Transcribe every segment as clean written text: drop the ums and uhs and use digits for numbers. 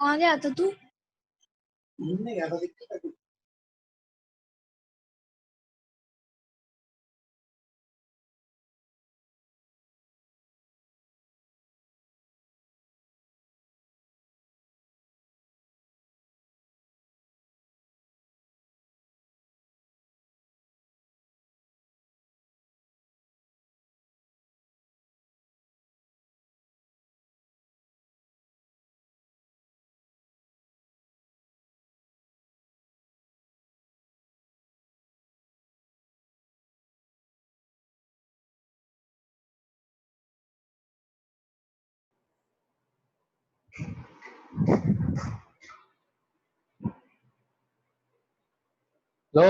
कहाँ गया था तू? घूमने गया था, दिक्कत है कुछ? लो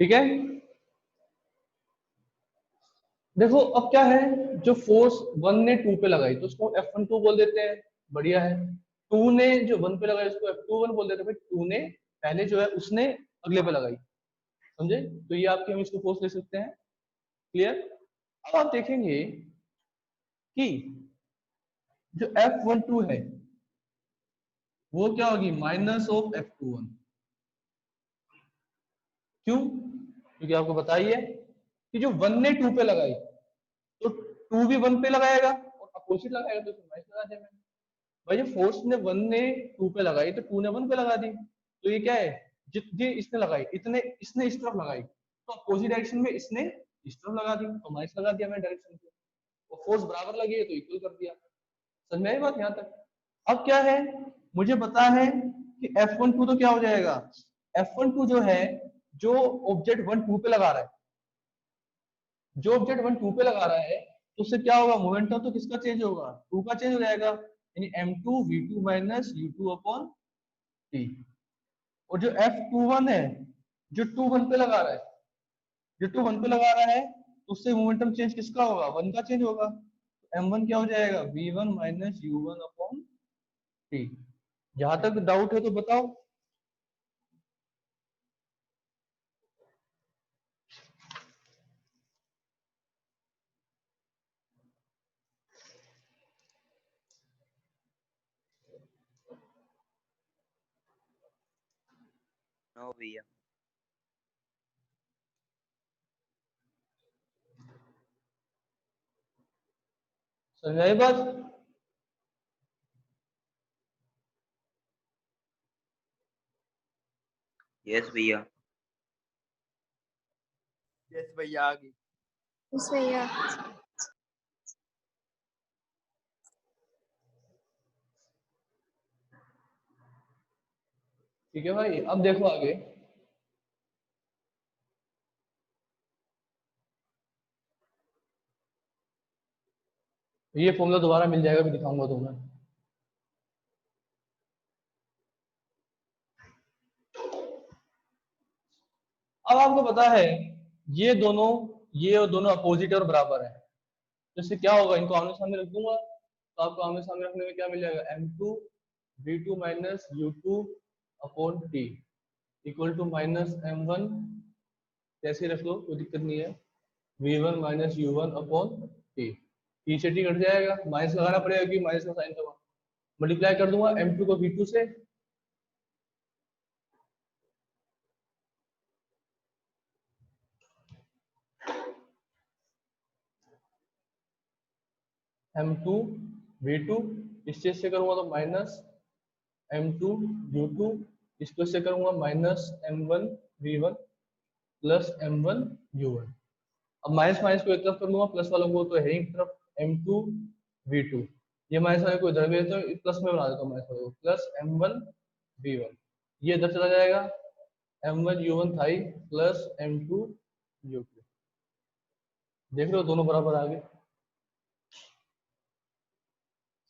ठीक है। देखो अब क्या है, जो फोर्स वन ने टू पे लगाई तो उसको F12 बोल देते हैं, बढ़िया है। टू ने जो वन पे लगाई उसको F21 बोल देते हैं, भाई टू ने पहले जो है उसने अगले पे लगाई, समझे? तो ये आपके हम इसको फोर्स ले सकते हैं। क्लियर? अब आप देखेंगे कि जो F12 है वो क्या होगी, माइनस ऑफ F21। क्यों? क्योंकि आपको बताइए कि जो वन ने टू पे लगाई तो टू भी वन पे लगाएगा और अपोजिट लगाएगा, तो माइनस लगा देंगे। भाई ये फोर्स ने वन ने टू पे लगाई तो टू ने वन पे लगा दी, तो ये क्या है, जितने इसने लगाई इतने इसने इस तरफ लगाई, तो अपोजिट डायरेक्शन में इसने इस तरफ लगा दी, तो माइनस लगा दिया मैंने डायरेक्शन को। और फोर्स बराबर लगी है तो इक्वल कर दिया। समझ में आई बात यहाँ तक? अब क्या है, मुझे पता है कि F12 तो क्या हो जाएगा, F12 जो है, जो ऑब्जेक्ट वन टू पे लगा रहा है, जो ऑब्जेक्ट वन टू पे लगा रहा है तो उससे क्या होगा, मोमेंटम तो किसका चेंज होगा, टू का चेंज हो जाएगा, यानी m2 v2 minus u2 upon t। और जो F21 है, जो टू वन पे लगा रहा है, जो टू वन पे लगा रहा है तो उससे मोमेंटम चेंज किसका होगा, वन का चेंज होगा। तो m1 क्या हो जाएगा, v1 minus u1 upon t। जहां तक डाउट है तो बताओ। नो भैया। समझ आई बात? यस भैया। यस भैया, आ गई। उस भैया ठीक है भाई, अब देखो आगे। ये फॉर्मूला दोबारा मिल जाएगा, भी दिखाऊंगा तुम्हें। अब आपको पता है ये दोनों अपोजिट और बराबर है, तो इससे क्या होगा, इनको आमने सामने रख दूंगा तो आपको आमने सामने रखने में क्या मिल जाएगा, m2 v2 minus u2 upon t equal to minus m1, कैसे रख लो कोई दिक्कत नहीं है, v1 minus u1 upon t। t से t कट जाएगा, माइनस लगाना पड़ेगा क्योंकि माइनस का साइन था, मल्टीप्लाई कर दूंगा m2 को v2 से, m2 v2, इस चीज से करूंगा तो माइनस m2 u2, इसको से करूंगा minus m1 v1 plus m1 u1। अब माइनस माइनस को एक तरफ कर लूंगा, प्लस वालों को तो है एक तरफ, m2 v2, ये माइनस वाले को इधर भेज दो, प्लस में बना देता हूँ माइनस वाले को, प्लस m1 v1, ये इधर चला जाएगा, m1 u1 था ही, प्लस m2 u2। देख लो दोनों बराबर आ गए,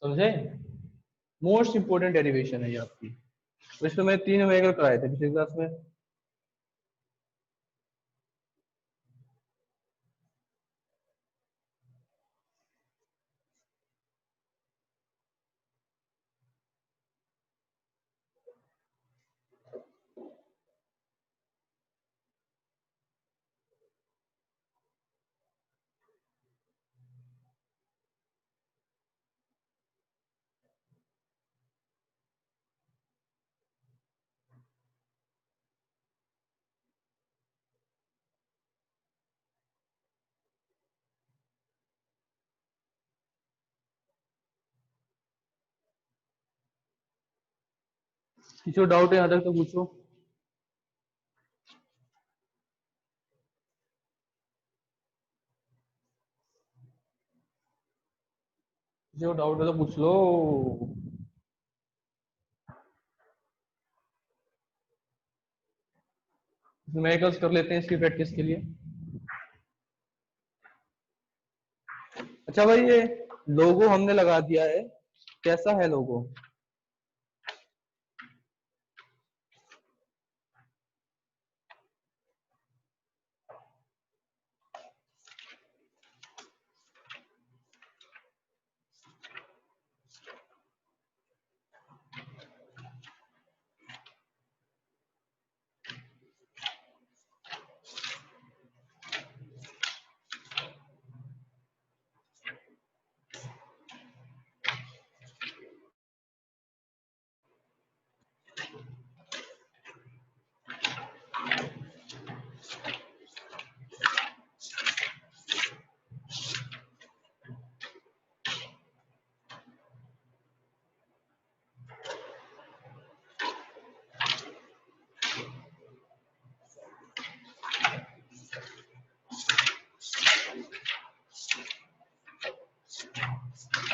समझे? मोस्ट इंपोर्टेंट डेरिवेशन है ये आपकी, तो इसमें मैं 3 वेगल कराए थे पिछली क्लास में। किसी को डाउट है यहाँ तक तो पूछो। किसी को डाउट है तो पूछ लो। न्यूमेरिकल्स कर लेते हैं इसकी प्रैक्टिस के लिए। अच्छा भाई, ये लोगो हमने लगा दिया है, कैसा है लोगो?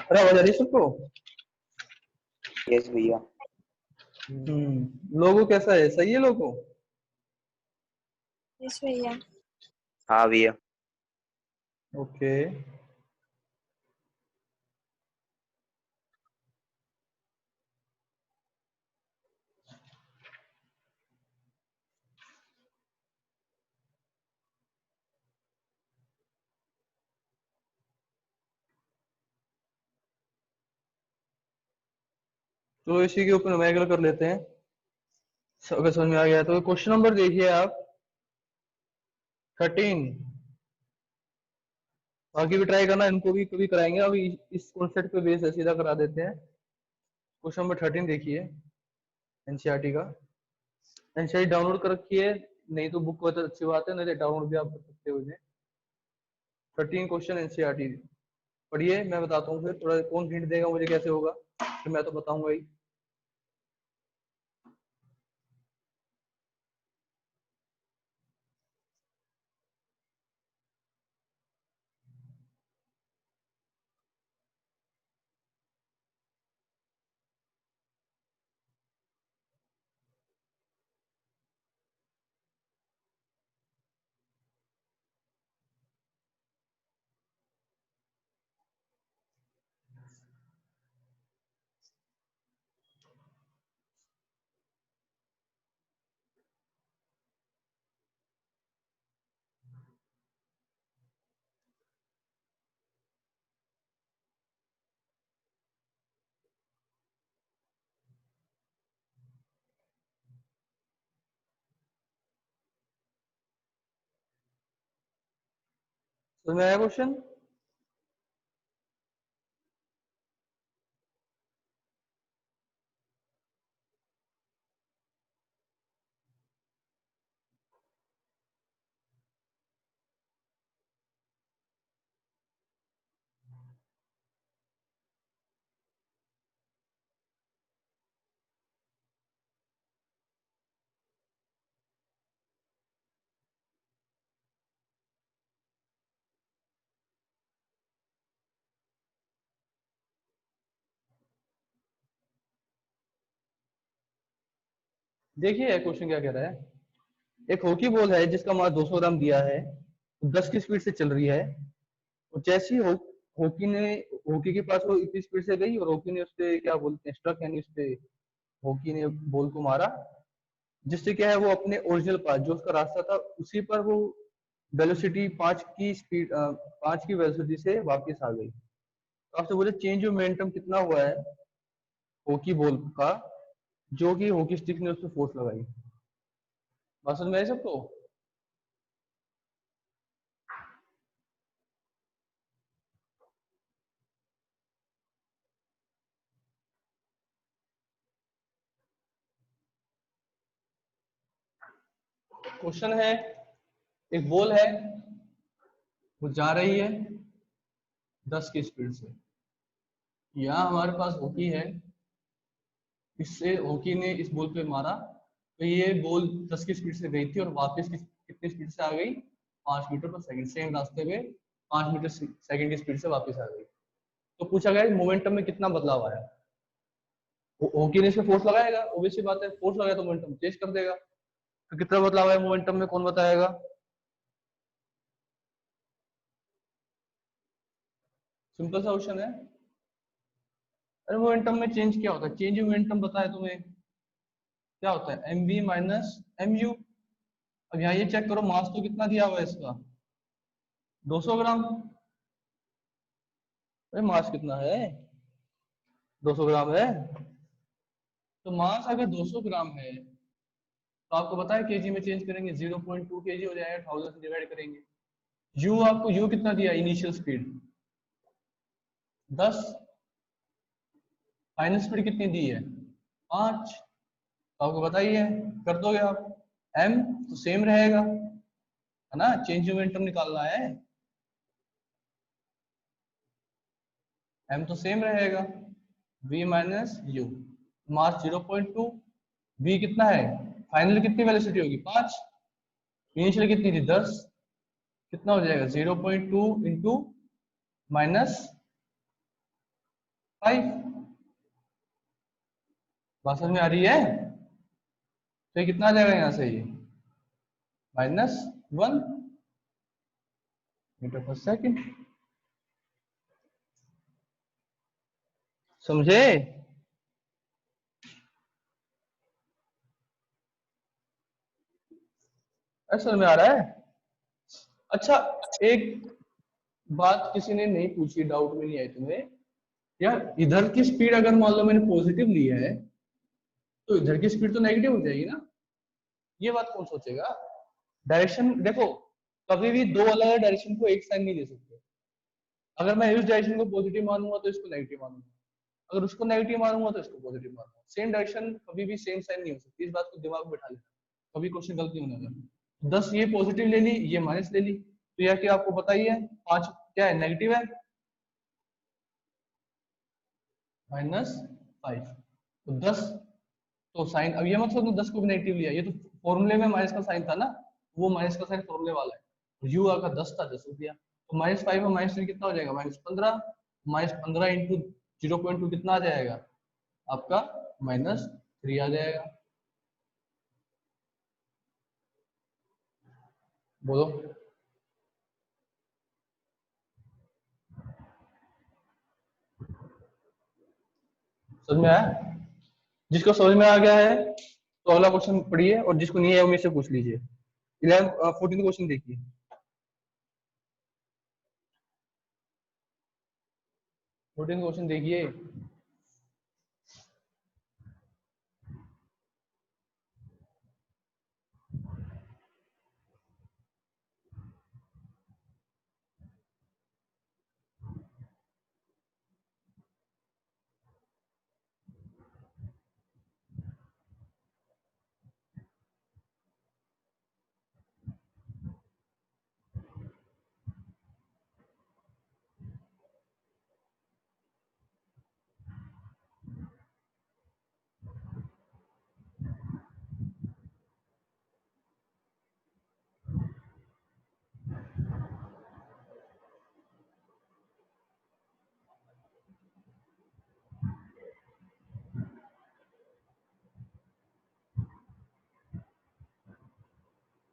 अरे आवाज आ रही है सबको? यस भैया। लोगो कैसा है, सही है लोगो? यस भैया। हाँ भैया। ओके। तो इसी के ऊपर न्यूमेरिकल कर लेते हैं। अगर समझ में आ गया तो क्वेश्चन नंबर देखिए आप 13। बाकी भी ट्राई करना, इनको भी कभी कराएंगे, अभी इस कॉन्सेप्ट पे बेस है, सीधा करा देते हैं। क्वेश्चन नंबर 13 देखिए, एनसीईआरटी का। एनसीईआरटी डाउनलोड कर रखी है, नहीं तो बुक हो तो अच्छी बात है, नहीं तो डाउनलोड भी आप कर सकते हो इन्हें। 13 क्वेश्चन एनसीईआरटी पढ़िए, मैं बताता हूँ फिर थोड़ा कौन हिंट देगा मुझे कैसे होगा, फिर मैं तो बताऊंगा ही। तो मैं आया क्वेश्चन। देखिए क्वेश्चन क्या कह रहा है। एक हॉकी बॉल है जिसका मास 200 ग्राम दिया है, 10 की स्पीड से चल रही है, और जैसी हॉकी के पास वो इतनी स्पीड से गई और हॉकी ने उससे क्या बोलते हैं स्ट्रक, यानी उससे हॉकी ने बॉल को मारा, जिससे क्या है वो अपने ओरिजिनल पाथ जो उसका रास्ता था उसी पर वो वेलोसिटी 5 की वेलोसिटी से वापस आ गई। तो आपसे बोले चेंज ऑफ मोमेंटम कितना हुआ है हॉकी बॉल का, जो कि हॉकी स्टिक ने उस पर फोर्स लगाई। बात समझ में आई सबको? क्वेश्चन है, एक बॉल है, वो जा रही है 10 की स्पीड से। यहाँ हमारे पास हॉकी है, इससे हॉकी ने इस बॉल पे मारा तो ये बॉल 10 की स्पीड से गई थी और वापस कितनी स्पीड से आ गई, 5 मीटर पर सेकंड, सेम रास्ते पे 5 मीटर सेकंड की स्पीड से वापस आ गई। तो पूछा गया मोमेंटम में कितना बदलाव आया। हॉकी ने इसमें फोर्स लगाएगा, ऑब्वियसली बात है, फोर्स लगाया तो मोमेंटम चेंज कर देगा। तो कितना बदलाव आया मोमेंटम में, कौन बताएगा? सिंपल सा क्वेश्चन है। अरे मोमेंटम में चेंज क्या होता है? चेंज मोमेंटम बताया तुम्हें क्या होता है, m v minus m u. अब यहाँ ये चेक करो, मास तो कितना दिया हुआ है इसका, 200 ग्राम। अरे मास कितना है, 200 ग्राम है। तो मास अगर 200 ग्राम है तो आपको पता है केजी में चेंज करेंगे 0.2 केजी हो जाएगा, 1000 से डिवाइड करेंगे। यू आपको यू कितना दिया, इनिशियल स्पीड 10, फाइनल स्पीड कितनी दी है 5, तो आपको बताइए, कर दोगे आप। एम तो सेम रहेगा है ना, चेंज मोमेंटम निकालना है, एम तो सेम रहेगा, v minus you, mass 0.2, v कितना है, फाइनल कितनी वेलोसिटी होगी 5, इनिशियल कितनी थी 10, कितना हो जाएगा 0.2 इंटू माइनस 5। बात समझ में आ रही है? तो ये कितना आ जाएगा यहाँ से, ये -1 मीटर पर सेकंड। समझे? ऐसा में आ रहा है? अच्छा, एक बात किसी ने नहीं पूछी, डाउट में नहीं आई तुम्हें यार, इधर की स्पीड अगर मान लो मैंने पॉजिटिव ली है तो इधर की स्पीड तो नेगेटिव हो जाएगी ना, ये बात कौन सोचेगा? डायरेक्शन देखो, कभी भी दो अलग अलग डायरेक्शन को एक साइन नहीं दे सकते। अगर मैं इस डायरेक्शन को पॉजिटिव मानूंगा तो इसको नेगेटिव मानूंगा, अगर उसको नेगेटिव मानूंगा तो इसको पॉजिटिव मानूंगा। सेम डायरेक्शन कभी भी सेम साइन नहीं हो सकती, इस बात को दिमाग में बैठा लेना, कभी क्वेश्चन गलत नहीं होने वाला। 10 ये पॉजिटिव ले ली, ये माइनस ले ली, तो यह क्या आपको पता ही है, 5 क्या है, नेगेटिव है, -5। तो 10 तो साइन, अब ये मत सोचो 10 को भी नेगेटिव लिया, ये तो फॉर्मूले में माइनस का साइन था ना, वो माइनस का साइन फॉर्मूले वाला है। यू अगर 10 था 10 दिया, तो -5 और -3 कितना हो जाएगा, -15, -15 इंटू 0.2 कितना आ जाएगा आपका, -3 आ जाएगा। बोलो, समझ में आया? जिसको समझ में आ गया है तो अगला क्वेश्चन पढ़िए, और जिसको नहीं है वो मेरे से पूछ लीजिए। 14 क्वेश्चन देखिए। क्वेश्चन देखिए।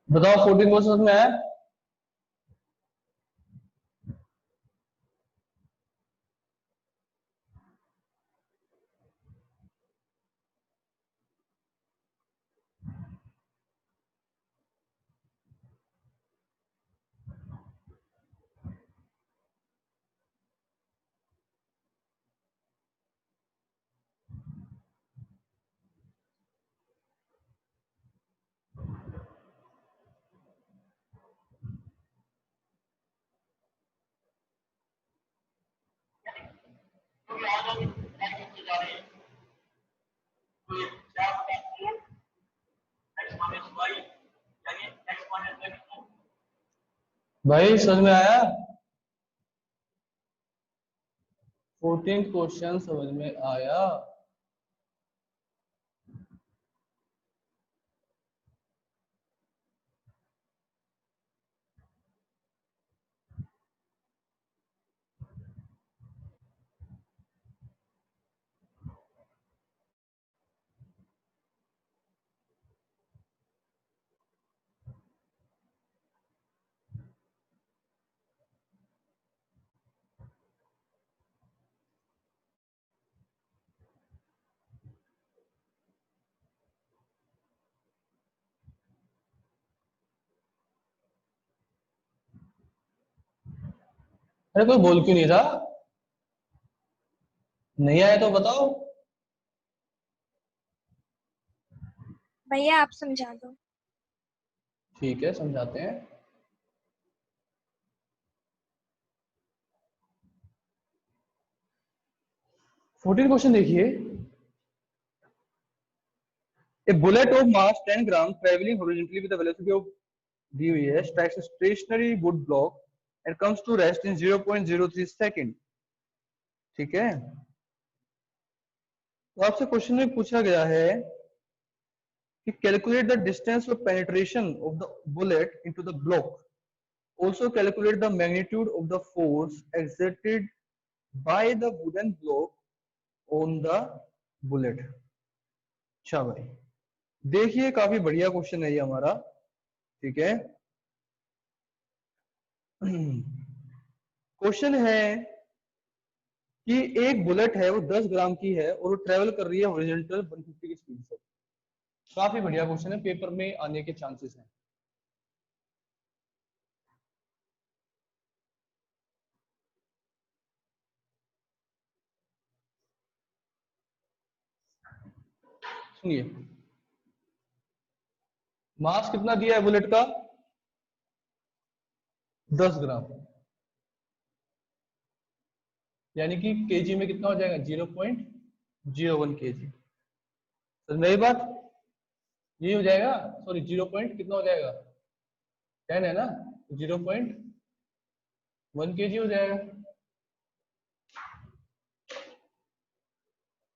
बताओ 14 क्वेश्चन में है। भाई समझ में आया? 14 क्वेश्चन समझ में आया? अरे कोई बोल क्यों नहीं रहा? नहीं आया तो बताओ। भैया आप समझा दो। ठीक है, समझाते हैं। फोर्टीन क्वेश्चन देखिए। A bullet of mass 10 gram traveling horizontally with a velocity of दी हुई है strikes a stationary wood block and comes to rest in 0.03 second। ठीक है, तो आपसे क्वेश्चन में पूछा गया है कि calculate the distance of penetration of the bullet into the block, also calculate the magnitude of the force exerted by the wooden block on the bullet। अच्छा भाई, देखिए काफी बढ़िया क्वेश्चन है ये हमारा। ठीक है, क्वेश्चन है कि एक बुलेट है वो 10 ग्राम की है और वो ट्रेवल कर रही है हॉरिजॉन्टल 150 की स्पीड से। काफी बढ़िया क्वेश्चन है, पेपर में आने के चांसेस हैं। सुनिए, मास कितना दिया है बुलेट का? 10 ग्राम, यानी कि केजी में कितना हो जाएगा? 0.01 केजी। समझ में बात? ये हो जाएगा, सॉरी 0 पॉइंट कितना हो जाएगा? 10 है ना, 0.1 केजी हो जाएगा।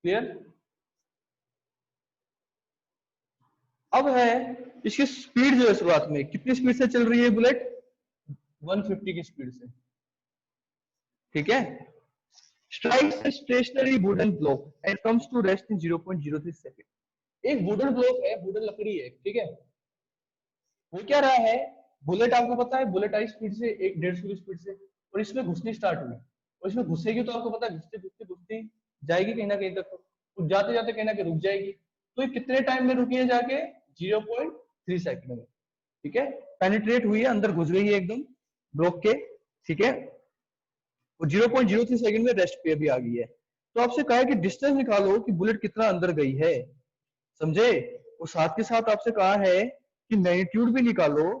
क्लियर? अब है इसकी स्पीड जो है, शुरुआत में कितनी स्पीड से चल रही है बुलेट? 150 की स्पीड से। ठीक है, strikes a stationary wooden block and comes to rest in 0.03 second. एक वुडन ब्लॉक है, वुडन लकड़ी है, ठीक है, वो क्या रहा है, बुलेट आपको पता है बुलेट आई स्पीड से 150 की स्पीड से, और इसमें घुसनी स्टार्ट हुई, और इसमें घुसेगी तो आपको पता है घुसते घुसते घुसते जाएगी कहीं ना कहीं तक, तो जाते जाते कहीं ना कहीं रुक जाएगी। तो ये कितने टाइम में रुकी है जाके? 0.3 सेकंड में। ठीक है, पेनिट्रेट हुई है, अंदर घुस गई है एकदम ब्लॉक के। ठीक है, वो 0.03 सेकंड में रेस्ट पे भी आ गई है। तो आपसे कहा है कि डिस्टेंस निकालो कि बुलेट कितना अंदर गई है। समझे? और साथ के साथ आपसे कहा है कि मैग्नीट्यूड भी निकालो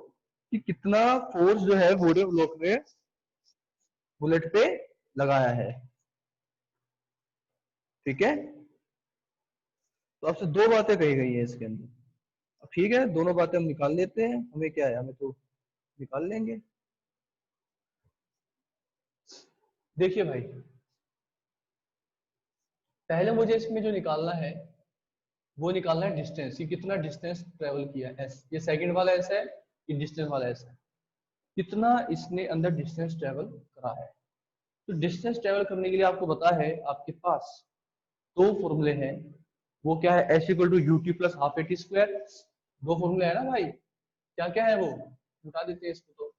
कि कितना फोर्स जो है वुडन ब्लॉक ने बुलेट पे लगाया है। ठीक है, तो आपसे दो बातें कही गई है इसके अंदर। अब ठीक है, दोनों बातें हम निकाल लेते हैं, हमें क्या है, हमें तो निकाल लेंगे। देखिए भाई, पहले मुझे इसमें जो निकालना है वो निकालना है डिस्टेंस, कि कितना डिस्टेंस ट्रेवल किया है। एस, ये सेकंड वाला एस है, ये डिस्टेंस वाला एस है, कितना इसने अंदर डिस्टेंस ट्रेवल करा है। तो डिस्टेंस ट्रेवल करने के लिए आपको बता है आपके पास दो फॉर्मूले हैं। वो क्या है? S equal to u t plus half a t square. दो फॉर्मूले है ना भाई, क्या क्या है वो बता देते हैं इसको। तो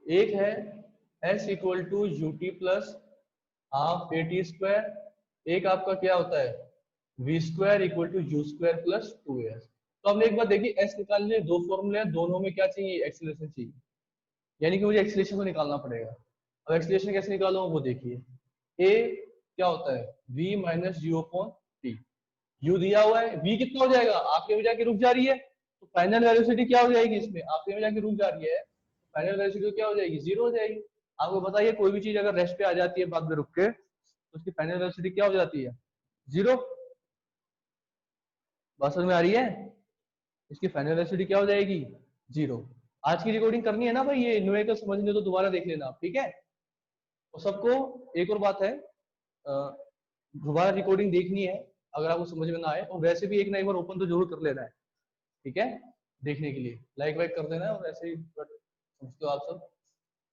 एक है s equal to u t plus half a t square, एक आपका क्या होता है v square equal to u square plus 2s। तो हमने एक बार देखी एस निकालने लिए दो फॉर्मूले हैं, दोनों में क्या चाहिए? एक्सीलरेशन चाहिए, यानी कि मुझे एक्सीलरेशन को निकालना पड़ेगा। अब एक्सीलरेशन कैसे निकालूंगा वो देखिए। ए क्या होता है? v minus you upon T. You दिया हुआ है, v कितना हो जाएगा? आखिरी में जाके रुक जा रही है, तो फाइनल वेलोसिटी क्या हो जाएगी इसमें? आखिरी में जाके रुक जा रही है, फाइनल वेलोसिटी क्या हो जाएगी? 0 हो जाएगी। आपको बताइए कोई भी चीज अगर रेस्ट पे आ जाती है बाद में रुक के, तो उसकी फाइनल वेलोसिटी क्या हो जाती है? 0। बात समझ में आ रही है? इसकी फाइनल वेलोसिटी क्या हो जाएगी? 0। आज की रिकॉर्डिंग करनी है ना भाई, ये न्यूमेरिकल समझने तो दोबारा देख लेना आप, ठीक है। और सबको एक और बात है, दोबारा रिकॉर्डिंग देखनी है अगर आपको समझ में ना आए, और वैसे भी एक ना एक बार ओपन तो जरूर कर लेना है, ठीक है, देखने के लिए लाइक वाइक कर देना है, और ऐसे ही समझते हो आप सब।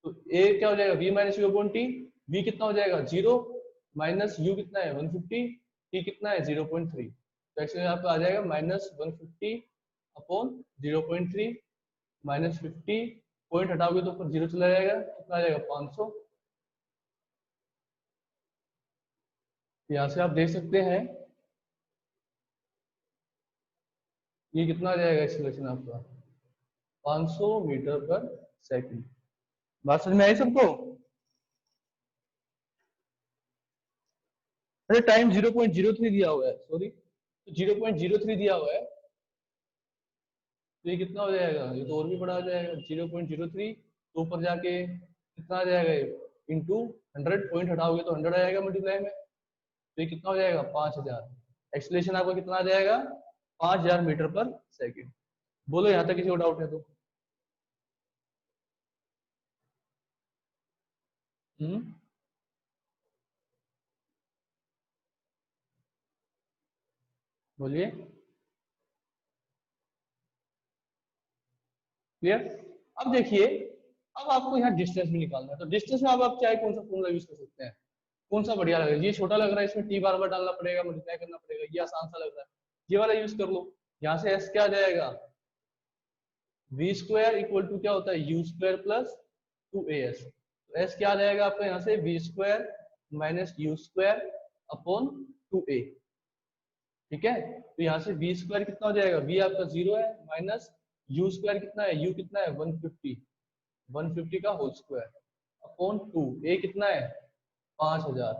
तो ए क्या हो जाएगा? v minus you upon T. v कितना हो जाएगा? 0 माइनस यू कितना है? 150, टी कितना है? 0.3। तो एक्चुअली आपका आ जाएगा माइनस 150 अपॉन 0.3 माइनस 50, पॉइंट हटाओगे तो ऊपर 0 चला जाएगा, कितना आ जाएगा? 500। यहाँ से आप देख सकते हैं ये कितना आ जाएगा एक्सीलरेशन आपका। 500 मीटर पर सेकंड। बात समझ में आई सबको? अरे टाइम 0.03 दिया हुआ है, सॉरी, तो 0.03 दिया हुआ है, तो ये कितना हो जाएगा? ये तो और भी बड़ा हो जाएगा। 0.03 तो ऊपर जाके कितना आ जाएगा? इंटू 100, पॉइंट हटाओगे तो 100 आ जाएगा मल्टीप्लाई में, तो ये कितना हो जाएगा? 5000। एक्सीलरेशन आपको कितना आ जाएगा? 5000 मीटर पर सेकंड। बोलो यहाँ तक किसी को डाउट है तो? बोलिए। क्लियर? अब देखिए, अब आपको यहाँ डिस्टेंस भी निकालना है, तो डिस्टेंस में अब आप चाहे कौन सा फॉर्मूला यूज कर सकते हैं, कौन सा बढ़िया लग रहा है? ये छोटा लग रहा है, इसमें टी बार बार डालना पड़ेगा, मल्टीप्लाई करना पड़ेगा, ये आसान सा लग रहा है, ये वाला यूज कर लो। यहाँ से एस क्या आ जाएगा? वी स्क्वायर इक्वल टू क्या होता है? U square plus 2as। तो एस क्या आ जाएगा आपका यहाँ से? V square minus u square upon 2a। ठीक है, तो यहाँ से वी स्क्वायर कितना हो जाएगा? वी आपका 0 है, माइनस यू स्क्वायर कितना है? यू कितना है? 150 का होल स्क्वायर अपॉन 2, ए कितना है? 5000।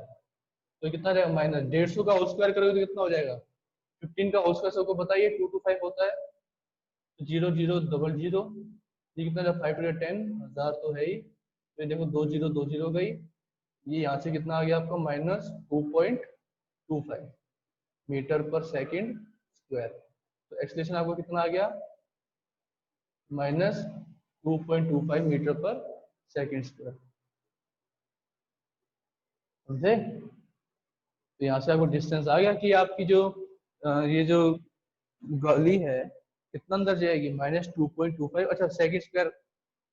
तो कितना रहेगा? माइनस 150 का होल स्क्वायर करोगे तो कितना हो जाएगा? 15 का होल स्क्वायर सबको बताइए 2 to 5 होता है, तो 0 0 0 0, ये कितना जब 5 to 10 1000 तो है ही, तो देखो 2 0 2 0 गई, ये यहाँ से कितना आ गया आपका? माइनस 2.25 मीटर पर सेकंड स्क्वायर। तो एक्सलेशन आपको कितना आ गया? माइनस 2.25 मीटर पर सेकंड स्क्वायर। समझे? तो यहाँ से आपको डिस्टेंस आ गया कि आपकी जो ये जो गली है कितना अंदर जाएगी? माइनस 2.25। अच्छा, सेकंड स्क्वायर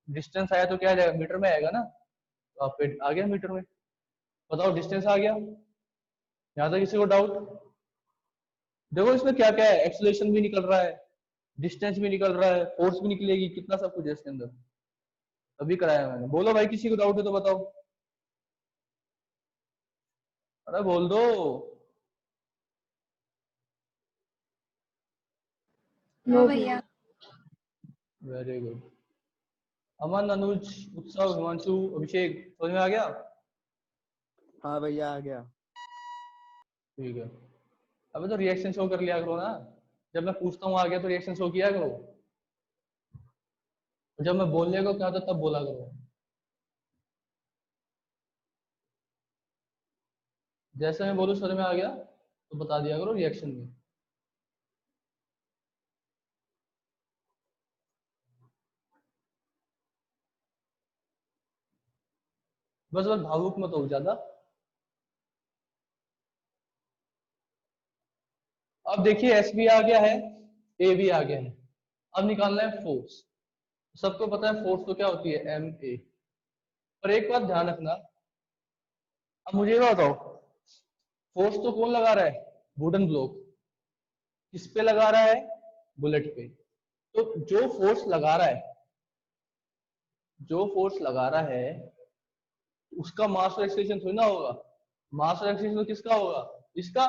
डिस्टेंस आया तो क्या आ जाएगा? मीटर में आएगा ना, तो आप आ गया मीटर में। बताओ, डिस्टेंस आ गया? यहाँ तक किसी को डाउट? देखो इसमें क्या क्या है, एक्सीलरेशन भी निकल रहा है, डिस्टेंस भी निकल रहा है, फोर्स भी निकलेगी, कितना सब कुछ है इसके अंदर, अभी कराया मैंने। बोलो भाई, किसी को डाउट है तो बताओ, अरे बोल दो। नो भैया। Very good. अमन, अनुज, उत्सव, हिमांशु, अभिषेक, समझ में आ गया? हाँ भैया आ गया। ठीक है। अबे तो रिएक्शन शो कर लिया करो ना, जब मैं पूछता हूँ आ गया तो रिएक्शन शो किया करो, जब मैं बोलने को कहा था तब बोला करो। जैसे मैं बोलूँ समझ में आ गया तो बता दिया करो रिएक्शन में। बस बस भावुक मत हो ज्यादा। अब देखिए, एस भी आ गया है, ए भी आ गया है, अब निकालना है फोर्स। सबको पता है फोर्स तो क्या होती है? M a. पर एक बात ध्यान रखना, अब मुझे ये बताओ, फोर्स तो कौन लगा रहा है? Wooden block. किस पे लगा रहा है? बुलेट पे। तो जो फोर्स लगा रहा है, जो फोर्स लगा रहा है उसका मास और एक्सीलरेशन थोड़ी ना होगा। मास और एक्सीलरेशन तो किसका होगा? इसका।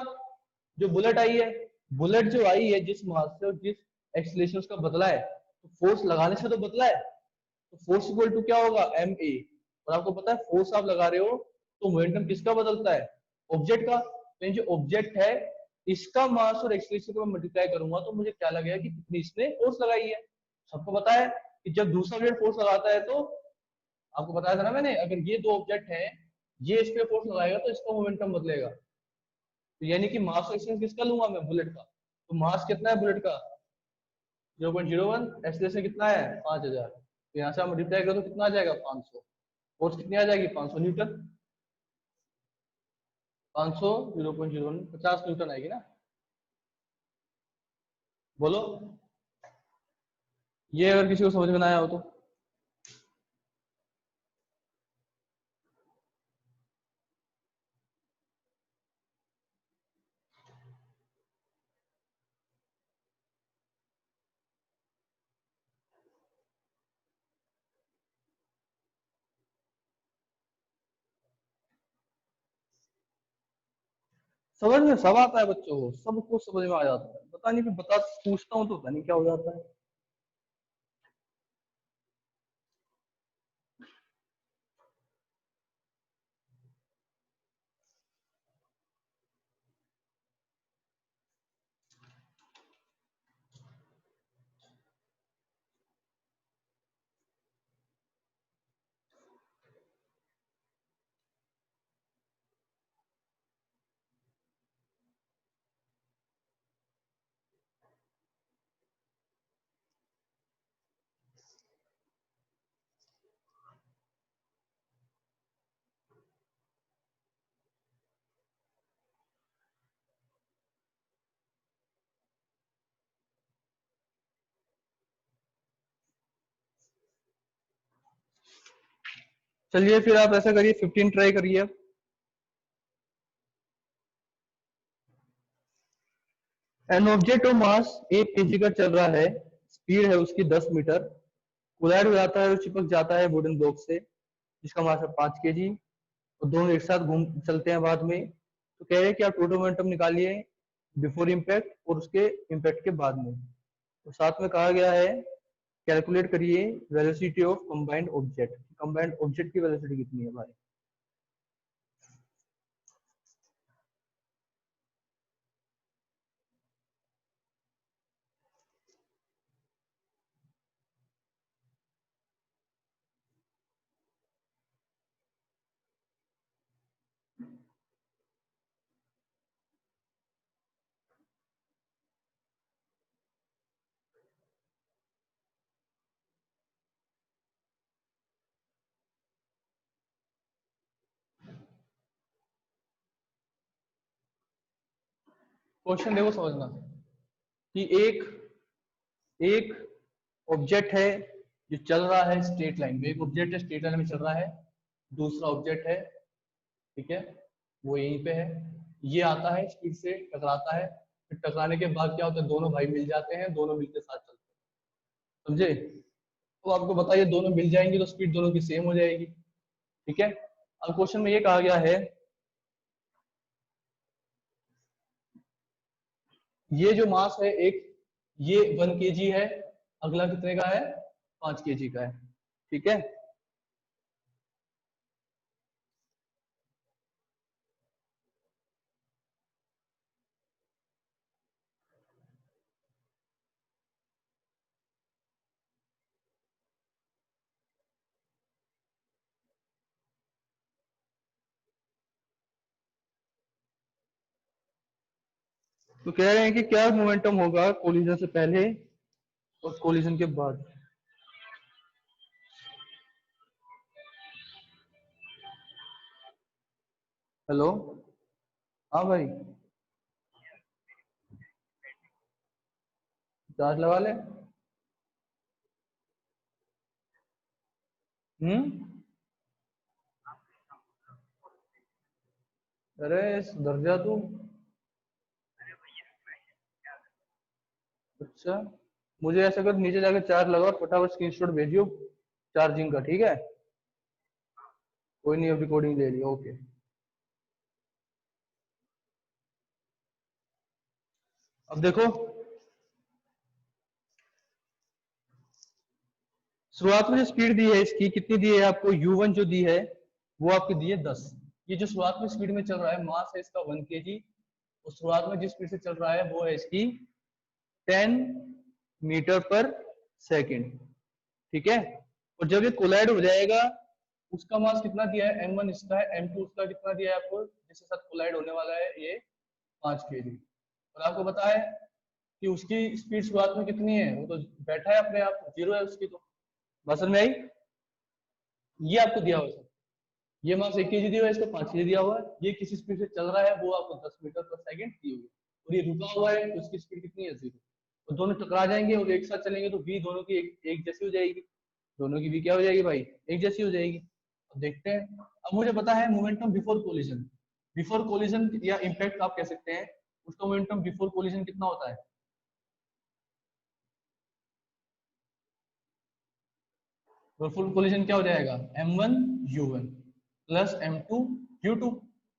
जो बुलेट आई है, बुलेट जो आई है जिस मास से और जिस एक्सीलरेशन उसका बदला है, तो फोर्स लगाने से तो बदला है, तो फोर्स इक्वल टू क्या होगा? M a. और आपको पता है फोर्स आप लगा रहे हो तो मोमेंटम किसका बदलता है? ऑब्जेक्ट का। तो जो ऑब्जेक्ट है इसका मास और एक्सीलरेशन को मैं मल्टीप्लाई करूंगा तो मुझे क्या लगेगा कि कितनी इसने फोर्स लगाई है। सबको पता है कि जब दूसरा ऑब्जेक्ट फोर्स लगाता है तो, आपको बताया था ना मैंने, अगर ये दो ऑब्जेक्ट हैं, ये इस पे फोर्स लगाएगा तो इसका मोमेंटम बदलेगा। तो यानी कि मास और एक्सीलरेशन किसका लूंगा मैं? बुलेट का। तो मास कितना है बुलेट का? 0.01। एक्सीलरेशन कितना है? 5000। तो यहाँ से हम मल्टीप्लाई करें तो कितना आ जाएगा? 500। फोर्स कितनी आ जाएगी? 500 न्यूटन। 500 0.01 50 न्यूटन आएगी ना। बोलो, ये अगर किसी को समझ में ना आया हो तो। समझ में सब आता है बच्चों को, सब कुछ समझ में आ जाता है। पता नहीं, फिर बता पूछता हूँ तो पता नहीं क्या हो जाता है। चलिए फिर आप ऐसा करिए 15 ट्राई करिए अब। An object of mass 1 kg का चल रहा है, स्पीड है उसकी 10 मीटर, कोलाइड हो जाता है और चिपक जाता है वुडन ब्लॉक से जिसका मास है 5 kg, और दोनों एक साथ घूम चलते हैं बाद में। तो कह रहे हैं कि आप टोटल मोमेंटम निकालिए बिफोर इम्पैक्ट और उसके इम्पैक्ट के बाद में। तो साथ में कहा गया है कैलकुलेट करिए velocity of combined object, combined object की वेलोसिटी कितनी है भाई। क्वेश्चन देखो समझना कि एक ऑब्जेक्ट है जो चल रहा है स्ट्रेट लाइन में, एक ऑब्जेक्ट है स्ट्रेट लाइन में चल रहा है, दूसरा ऑब्जेक्ट है, ठीक है, वो यहीं पे है, ये आता है स्पीड से टकराता है, फिर टकराने के बाद क्या होता है, दोनों भाई मिल जाते हैं, दोनों मिलकर साथ चलते हैं, समझे। तो आपको बताइए दोनों मिल जाएंगे तो स्पीड दोनों की सेम हो जाएगी, ठीक है। अब क्वेश्चन में ये कहा गया है ये जो मास है एक, ये 1 kg है, अगला कितने का है, 5 kg का है, ठीक है। तो कह रहे हैं कि क्या मोमेंटम होगा कोलिजन से पहले और कोलिजन के बाद। हेलो, हाँ भाई, चार्ज लगा ले। अरे सुधर जा तू। अच्छा, मुझे ऐसा कर नीचे जाकर चार्ज लगा और फटाफट स्क्रीनशॉट भेजियो चार्जिंग का, ठीक है। कोई नहीं, अब रिकॉर्डिंग ले रही है, ओके। अब देखो शुरुआत में जो स्पीड दी है इसकी कितनी दी है आपको, u1 जो दी है वो आपकी दी है 10। ये जो शुरुआत में स्पीड में चल रहा है, मास है इसका 1 kg, और शुरुआत में जिस स्पीड से चल रहा है वो है इसकी 10 मीटर पर सेकेंड, ठीक है। और जब ये कोलाइड हो जाएगा उसका मास कितना दिया है, m1 इसका है, m2 उसका कितना दिया है आपको, जिसके साथ कोलाइड होने वाला है ये 5 kg। और आपको पता है कि उसकी स्पीड शुरुआत में कितनी है, वो तो बैठा है अपने आप, 0 है उसकी। तो बात समझ में आई। ये आपको दिया हुआ है, ये मास 1 kg दिया हुआ है, इसको 5 kg दिया हुआ है, ये किसी स्पीड से चल रहा है वो आपको 10 मीटर पर सेकंड दी हुई है, और ये रुका हुआ है तो उसकी स्पीड कितनी है, 0। तो दोनों टकरा जाएंगे और एक साथ चलेंगे तो v दोनों की एक जैसी हो जाएगी, दोनों की v क्या हो जाएगी भाई, एक जैसी हो जाएगी। अब देखते हैं। अब मुझे पता है momentum before collision, before collision या इम्पैक्ट आप कह सकते हैं, उसका मोमेंटम बिफोर कोलिजन कितना होता है। बिफोर कोलिजन क्या हो जाएगा, m1 u1 plus m2 u2।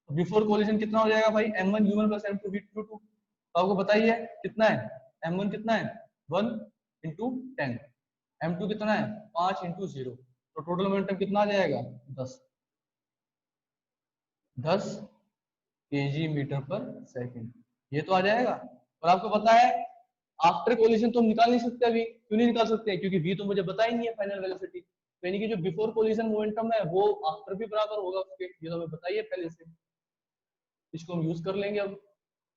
Before collision कितना हो जाएगा भाई, m1 u1 plus m2 u2। तो आपको बताइए कितना है, m1 कितना है 1 इंटू 10, m2 कितना है 5 इंटू 0, तो टोटल मोमेंटम कितना आ जाएगा 10 kg मीटर पर सेकंड, ये तो आ जाएगा। और आपको पता है आफ्टर कोलिजन तो हम निकाल नहीं सकते अभी, क्यों नहीं निकाल सकते, क्योंकि v तो मुझे पता ही नहीं है फाइनल वेलोसिटी, यानी कि जो बिफोर कोलिजन मोमेंटम है वो आफ्टर भी बराबर होगा उसके, ये तो हमें पता ही है पहले से। इसको हम यूज कर लेंगे अब।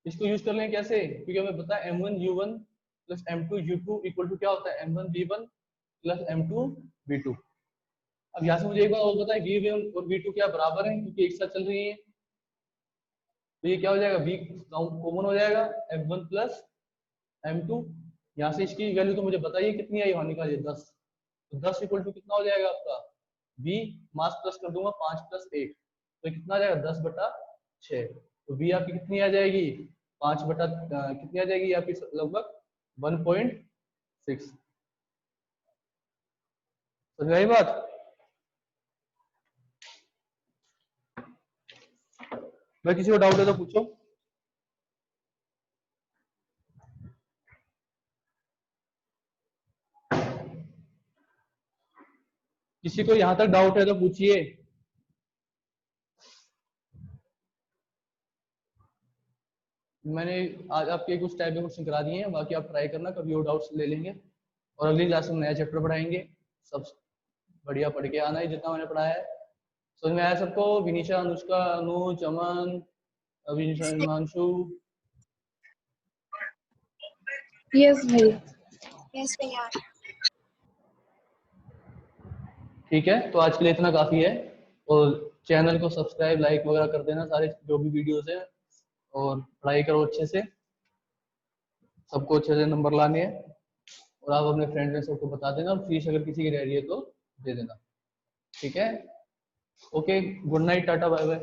इसको यूज कर लेंगे कैसे, क्योंकि हमें पता है m1 u1 plus m2 u2 equal to क्या होता है, m1 v1 plus m2 v2। अब यहाँ से मुझे एक बात और पता है, v1 और v2 क्या बराबर है, क्योंकि एक साथ चल रही है, तो ये क्या हो जाएगा, v कॉमन हो जाएगा, m1 प्लस m2। यहाँ से इसकी वैल्यू तो मुझे बताइए कितनी आई, वहां निकालिए 10, तो 10 इक्वल टू कितना हो जाएगा आपका v मास प्लस कर दूंगा 5 + 1, तो कितना आ जाएगा 10/6। तो v आपकी कितनी आ जाएगी 5 बटा कितनी आ जाएगी आपकी लगभग 1.6। समझ आई बात? मैं किसी को डाउट है तो पूछो। किसी को यहां तक डाउट है तो पूछिए। मैंने आज आपके कुछ टाइप के क्वेश्चन करा दिए हैं, बाकी आप ट्राई करना, कभी और डाउट्स ले लेंगे और अगली क्लास में नया चैप्टर पढ़ाएंगे। सब बढ़िया पढ़ के आना है जितना मैंने पढ़ाया है। समझ में आया सबको? विनीशा, अनुष्का, अनुज, अमन, अविनीशा, हिमांशु। यस भाई। यस भैया। ठीक है, तो आज के लिए इतना काफी है, और चैनल को सब्सक्राइब लाइक वगैरह कर देना, सारे जो भी वीडियोस हैं, और पढ़ाई करो अच्छे से, सबको अच्छे से नंबर लाने हैं, और आप अपने फ्रेंड में सबको बता देना, फीस अगर किसी की रह रही है तो दे देना। ठीक है, okay, good night, tata bye bye,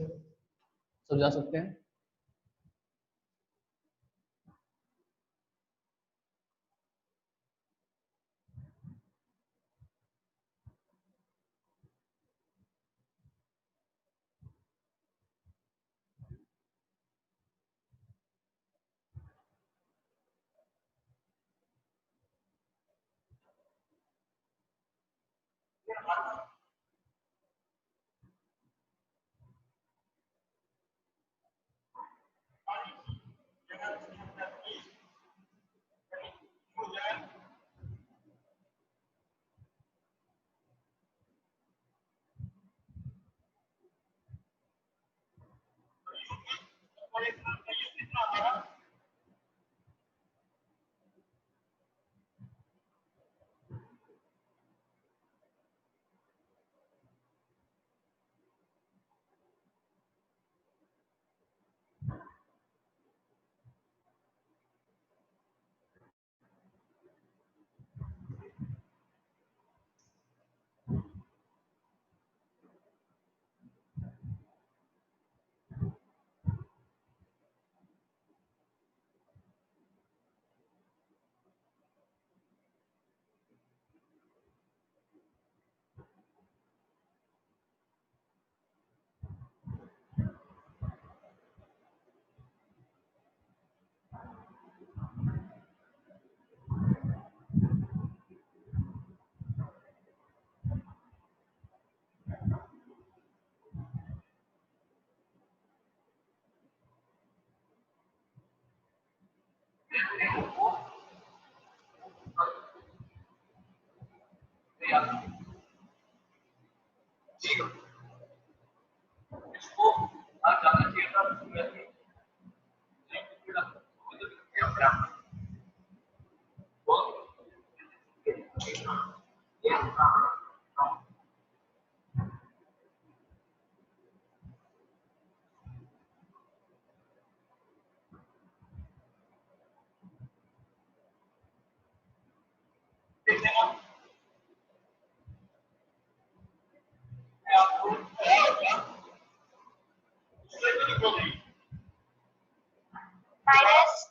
सब जा सकते हैं। माइनस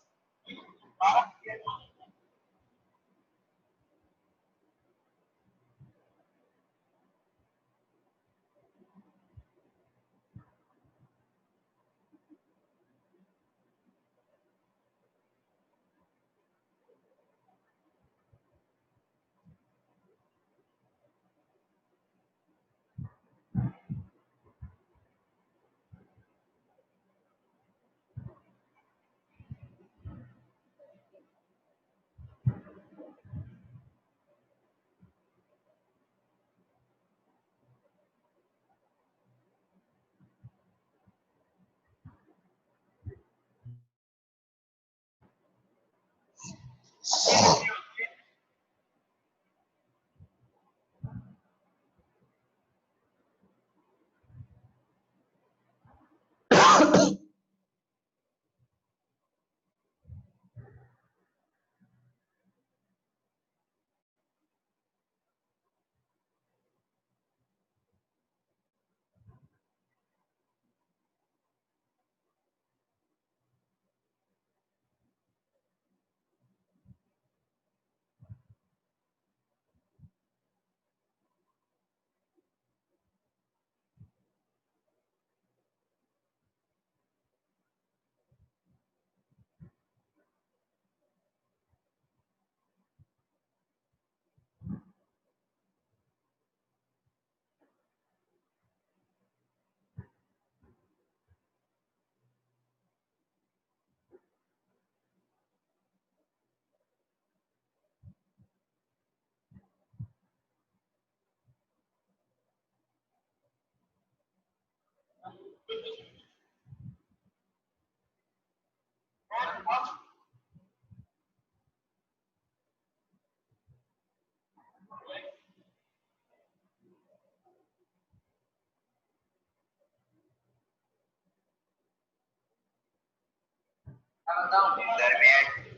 इधर में